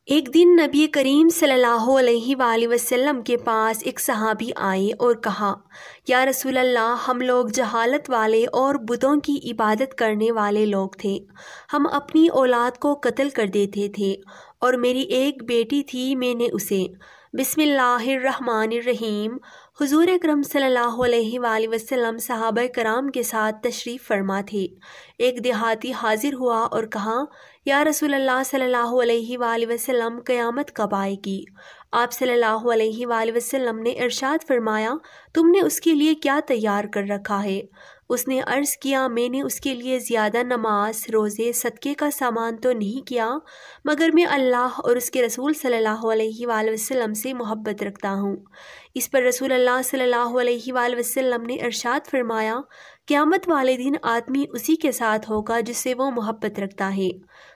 ایک دن نبی کریم صلی اللہ علیہ وآلہ وسلم کے پاس ایک صحابی آئے اور کہا، یا رسول اللہ، ہم لوگ جہالت والے اور بتوں کی عبادت کرنے والے لوگ تھے۔ ہم اپنی اولاد کو قتل کر دیتے تھے، اور میری ایک بیٹی تھی، میں نے اسے بسم اللہ الرحمن الرحیم۔ حضور اکرم صلی اللہ علیہ وآلہ وسلم صحابہ کرام کے ساتھ تشریف فرما تھے۔ ایک دیہاتی حاضر ہوا اور کہا، یا رسول اللہ صلی اللہ علیہ وآلہ وسلم، قیامت کب آئے گی؟ آپ صلی اللہ علیہ وآلہ وسلم نے ارشاد فرمایا، تم نے اس کے لیے کیا تیار کر رکھا ہے؟ اس نے عرض کیا، میں نے اس کے لیے زیادہ نماز، روزے، صدقے کا سامان تو نہیں کیا، مگر میں اللہ اور اس کے رسول صلی اللہ علیہ وآلہ وسلم سے محبت رکھتا ہوں۔ اس پر رسول اللہ صلی اللہ علیہ وآلہ وسلم نے ارشاد فرمایا، قیامت والے دن آدمی اسی کے ساتھ ہوگا جس سے وہ محبت رکھتا ہے۔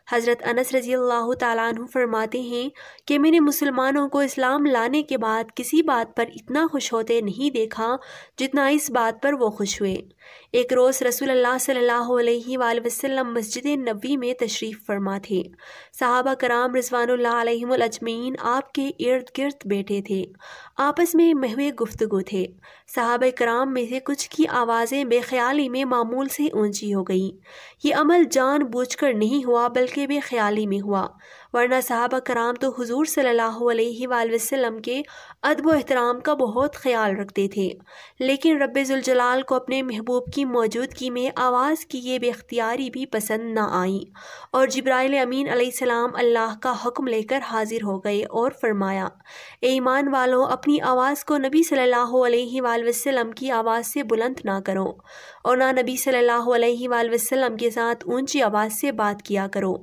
حضرت انس رضی اللہ تعالیٰ عنہ فرماتے ہیں کہ میں نے مسلمانوں کو اسلام لانے کے بعد کسی بات پر اتنا خوش ہوتے نہیں دیکھا جتنا اس بات پر وہ خوش ہوئے۔ ایک روز رسول اللہ صلی اللہ علیہ وآلہ وسلم مسجد نبوی میں تشریف فرما تھے۔ صحابہ کرام رضوان اللہ علیہم اجمعین آپ کے ارد گرد بیٹھے تھے، آپس میں محو گفتگو تھے۔ صحابہ کرام میں سے کچھ کی آوازیں بے خیالی میں معمول سے اونچی ہو گئیں۔ یہ عمل جان بوجھ کر نہیں ہوا بلکہ بے خیالی میں ہوا، ورنہ صحابہ کرام تو حضور صلی اللہ علیہ وآلہ وسلم کے ادب و احترام کا بہت خیال رکھتے تھے، لیکن رب ذوالجلال کو اپنے محبوب کی موجودگی میں آواز کی یہ بے اختیاری بھی پسند نہ آئی، اور جبرائیل امین علیہ السلام اللہ کا حکم لے کر حاضر ہو گئے اور فرمایا، اے ایمان والو، اپنی آواز کو نبی صلی اللہ علیہ وآلہ وسلم کی آواز سے بلند نہ کرو، اور نہ نبی صلی اللہ علیہ وآلہ وسلم کے ساتھ اونچی آواز سے بات کیا کرو،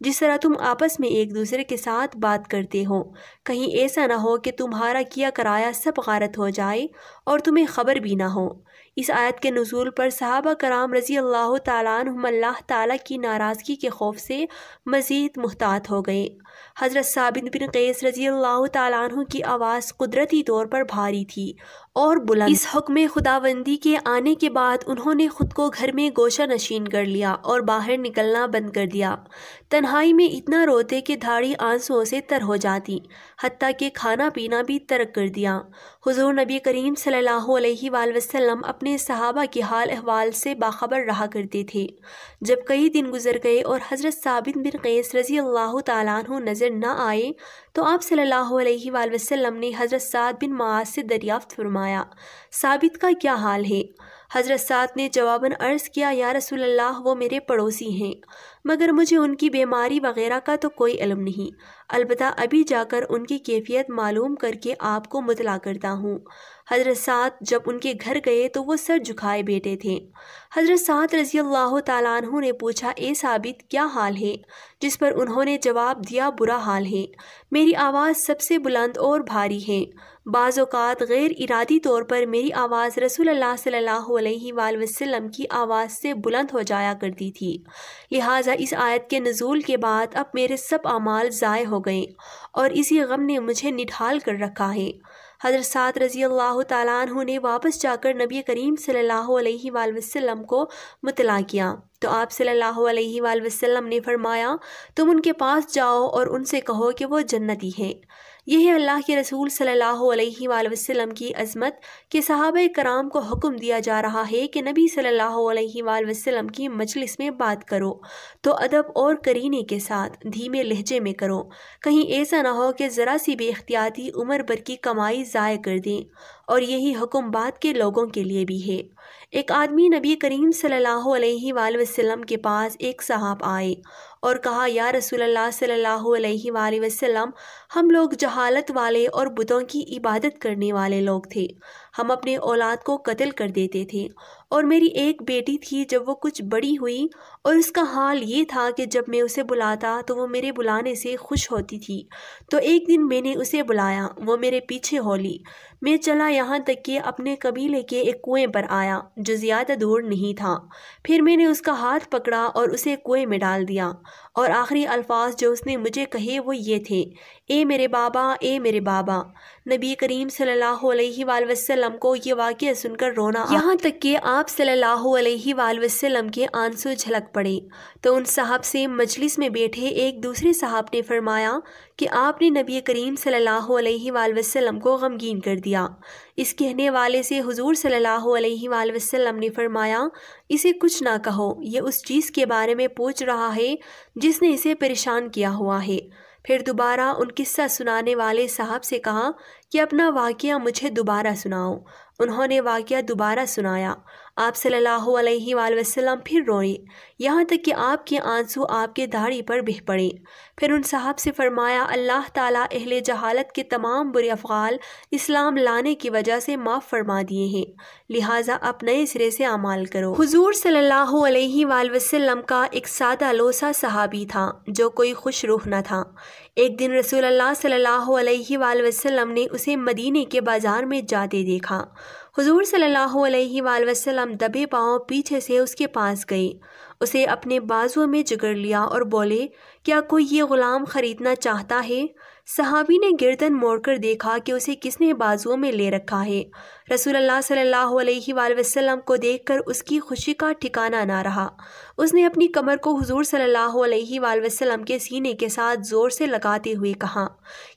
جس طرح تم آپس میں ایک دوسرے کے ساتھ بات کرتے ہو، کہیں ایسا نہ ہو کہ تمہارا کیا کرایا سب غارت ہو جائے اور تمہیں خبر بھی نہ ہو۔ اس آیت کے نزول پر صحابہ کرام رضی اللہ تعالیٰ عنہم اللہ تعالیٰ کی ناراضگی کے خوف سے مزید محتاط ہو گئے۔ حضرت ثابت بن قیس رضی اللہ تعالیٰ عنہ کی آواز قدرتی طور پر بھاری تھی اور بلند۔ اس حکم خداوندی کے آنے کے بعد انہوں نے خود کو گھر میں گوشہ نشین کر لیا اور باہر نکلنا بند کر دیا۔ تنہائی میں اتنا روتے کہ دھاڑی آنسوؤں سے تر ہو جاتی، حتیٰ کہ کھانا پینا بھی ترک کر دیا۔ حضور نبی کریم صلی اللہ علیہ وآلہ وسلم اپنے صحابہ کے حال احوال سے باخبر رہا کرتے تھے۔ جب کئی دن گزر گئے اور حضرت ثابت بن قیس رضی اللہ تعالیٰ عنہ نظر نہ آئے تو آپ صلی اللہ علیہ وآلہ وسلم نے حضرت سعد بن معاذ سے دریافت فرمایا، ثابت کا کیا حال ہے؟ حضرت سعد نے جواباً عرض کیا، یا رسول اللہ، وہ میرے پڑوسی ہیں، مگر مجھے ان کی بیماری وغیرہ کا تو کوئی علم نہیں، البتہ ابھی جا کر ان کی کیفیت معلوم کر کے آپ کو مطلع کرتا ہوں۔ حضرت سعد جب ان کے گھر گئے تو وہ سر جھکائے بیٹھے تھے۔ حضرت سعد رضی اللہ تعالیٰ عنہ نے پوچھا، اے ثابت، کیا حال ہے؟ جس پر انہوں نے جواب دیا، برا حال ہے، میری آواز سب سے بلند اور بھاری ہے۔ بعض اوقات غیر ارادی طور پر میری آواز رسول اللہ صلی اللہ علیہ وآلہ وسلم کی آواز سے بلند ہو جایا کرتی تھی، لہٰذا اس آیت کے نزول کے بعد اب میرے سب اعمال ضائع ہو گئے اور اسی غم نے مجھے نڈھال کر رکھا ہے۔ حضرت سعد رضی اللہ تعالیٰ عنہ نے واپس جا کر نبی کریم صلی اللہ علیہ وآلہ وسلم کو مطلع کیا تو آپ صلی اللہ علیہ وآلہ وسلم نے فرمایا، تم ان کے پاس جاؤ اور ان سے کہو کہ وہ جنتی ہیں۔ یہ ہے اللہ کے رسول صلی اللہ علیہ وآلہ وسلم کی عظمت کہ صحابہ کرام کو حکم دیا جا رہا ہے کہ نبی صلی اللہ علیہ وآلہ وسلم کی مجلس میں بات کرو تو ادب اور کرینے کے ساتھ دھیمے لہجے میں کرو، کہیں ایسا نہ ہو کہ ذرا سی بے احتیاطی عمر بھر کی کمائی ضائع کر دیں، اور یہی حکم بعد کے لوگوں کے لیے بھی ہے۔ ایک آدمی نبی کریم صلی اللہ علیہ وآلہ وسلم کے پاس ایک صاحب آئے اور کہا، یا رسول اللہ صلی اللہ علیہ وآلہ وسلم، ہم لوگ جہالت والے اور بتوں کی عبادت کرنے والے لوگ تھے، ہم اپنے اولاد کو قتل کر دیتے تھے، اور میری ایک بیٹی تھی، جب وہ کچھ بڑی ہوئی اور اس کا حال یہ تھا کہ جب میں اسے بلاتا تو وہ میرے بلانے سے خوش ہوتی تھی، تو ایک دن میں نے اسے بلایا، وہ میرے پیچھے ہو لی، میں چلا یہاں تک کہ اپنے قبیلے کے ایک کنویں پر آیا جو زیادہ دور نہیں تھا، پھر میں نے اس کا ہاتھ پکڑا اور اسے کنویں میں ڈال دیا، اور آخری الفاظ جو اس نے مجھے کہے وہ یہ تھے، اے میرے بابا، اے میرے بابا۔ نبی کریم صلی اللہ علیہ وآلہ وسلم کو یہ واقعہ سن کر رونا یہاں تک کہ آپ صلی اللہ علیہ وآلہ وسلم کے آنسو جھلک پڑے۔ تو ان صاحب سے مجلس میں بیٹھے ایک دوسرے صاحب نے فرمایا کہ آپ نے نبی کریم صلی اللہ علیہ وآلہ وسلم کو غمگین کر دیا۔ اس کہنے والے سے حضور صلی اللہ علیہ وآلہ وسلم نے فرمایا، اسے کچھ نہ کہو، یہ اس چیز کے بارے میں پوچھ رہا ہے جس نے اسے پریشان کیا ہوا ہے۔ پھر دوبارہ ان قصہ سنانے والے صاحب سے کہا کہ اپنا واقعہ مجھے دوبارہ سناؤ۔ انہوں نے واقعہ دوبارہ سنایا۔ آپ صلی اللہ علیہ وآلہ وسلم پھر روئے، یہاں تک کہ آپ کے آنسو آپ کے داڑھی پر بہہ پڑے۔ پھر ان صاحب سے فرمایا، اللہ تعالیٰ اہل جہالت کے تمام برے افعال اسلام لانے کی وجہ سے معاف فرما دیے ہیں، لہٰذا اب نئے سرے سے اعمال کرو۔ حضور صلی اللہ علیہ وآلہ وسلم کا ایک سادہ لوسا صحابی تھا جو کوئی خوش روح نہ تھا۔ ایک دن رسول اللہ صلی اللہ علیہ وآلہ وسلم نے اسے مدینے کے بازار میں جاتے دیکھا۔ حضور صلی اللہ علیہ وآلہ وسلم دبے پاؤں پیچھے سے اس کے پاس گئے، اسے اپنے بازو میں جگڑ لیا اور بولے، کیا کوئی یہ غلام خریدنا چاہتا ہے؟ صحابی نے گردن موڑ کر دیکھا کہ اسے کس نے بازوؤں میں لے رکھا ہے۔ رسول اللہ صلی اللہ علیہ وآلہ وسلم کو دیکھ کر اس کی خوشی کا ٹھکانہ نہ رہا۔ اس نے اپنی کمر کو حضور صلی اللہ علیہ وآلہ وسلم کے سینے کے ساتھ زور سے لگاتے ہوئے کہا،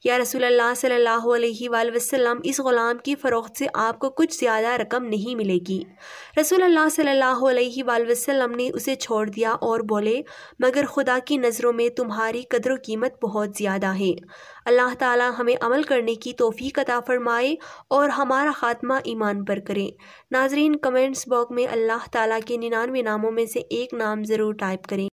یا رسول اللہ صلی اللہ علیہ وآلہ وسلم، اس غلام کی فروخت سے آپ کو کچھ زیادہ رقم نہیں ملے گی۔ رسول اللہ صلی اللہ علیہ وآلہ وسلم نے اسے چھوڑ دیا اور بولے، مگر خدا کی نظروں میں تمہاری قدر و قیمت بہت زیادہ ہے۔ اللہ تعالی ہمیں عمل کرنے کی توفیق عطا فرمائے اور ہمارا خاتمہ ایمان پر کرے۔ ناظرین، کمنٹس باکس میں اللہ تعالیٰ کے 99 ناموں میں سے ایک نام ضرور ٹائپ کریں۔